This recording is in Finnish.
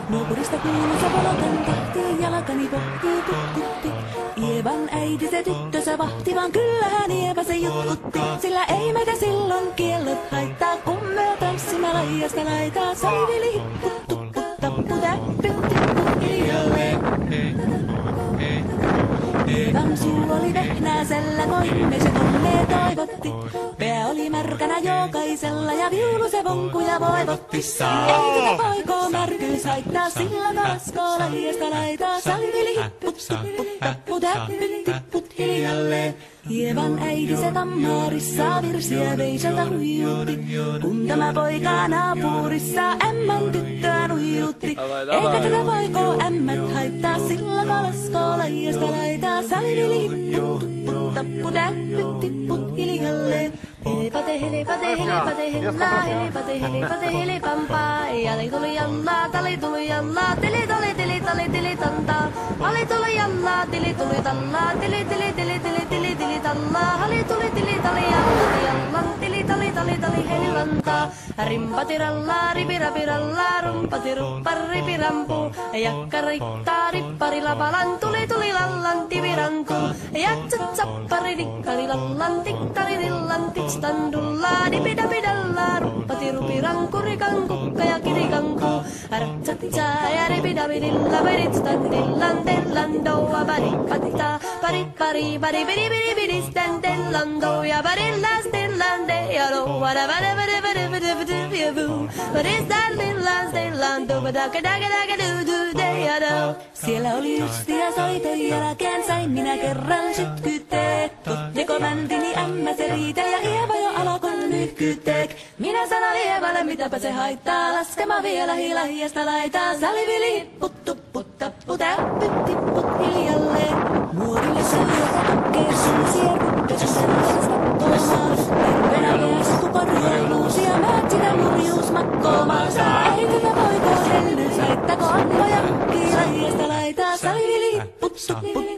Nuokurista kuuluisa valotan tahtiin, jalkani pohtii tuttutti. Ievan äiti se tyttönsä vahti, vaan kyllähän Ieva se juttutti. Sillä ei meitä silloin kiellot haittaa, kun me tanssimme laijasta laitaa. Salivili hippu tuppu tappu täppy tippu hiljalleen. Ievan suu oli vehnäisellä, koimme se onnea toivotti. Pää oli märkänä jokaisella ja viulu se vonkuja voivotti. Ei tätä poikoo märkyys haittaa, sillä kalaskoo laijasta laitaa. Salivili hippu tuppu tappu täppy tipput hiljalleen. Ievan äiti se tammarissa virsiä veiseltä huijutti. Kun tämä poika naapurissa ämmän tyttöä nuijutti. Eikä tätä poikoo ämmät haittaa, sillä kalaskoo laijasta laitaa. Salivili hippu tuppu tappu täppy tipput hiljalleen. Helepate helepate helepate hellaa, helepate helepate helepampaa. Ali tuli jallaa, tali tuli jallaa, tili tali tili tali tili tantaa. Ali tuli jallaa, tili tuli tallaa, tili tili tili tili tili tili tallaa. Ali tuli tili tali jallaa, jallan tili tali tali tali helilantaa. Rimpati rallaa, ripirapi rallaa, rumpati ruppa ripirampu. Jakka riittaa, rippari lapalan, tuli tuli lallan tivirantu. Jatsat sappari dikkari lallan, tikkari dillan tikstandullaa. Dipidapidallaa, ruppati rupiranku, rikankukka ja kirikanku. Ratsatsaa ja ripidapidilla, veritstan dillan dellan doa barikattaa. Paripari bari biri biri biri stan dellan doa barillas dellan de ja doa da bada bada bada bada bada bada boo. Baristan dellan dellan doa da da da da do do de ja do. Siellä oli ystiä soiton jälkeen sain minä kerran sytkyteet. Ottiko bändini ämmä se riitä ja Ieva jo alkoi nyhkyteek. Minä sanon Ievalle mitäpä se haittaa, laskema vielä hilahiesta laitaa. Salivili hipput tupput tappu täppyt tipput hiljalleen. Nuorille syötä tukkee suusia ryppössä sellaisesta koomaan. Terveenä päästy korjailuusia määt sitä murjuusmakkoomaansa. Ei tätä poikoo hellyys haittako ammoja kukkii lahiesta laitaa. Salivili hipput tupput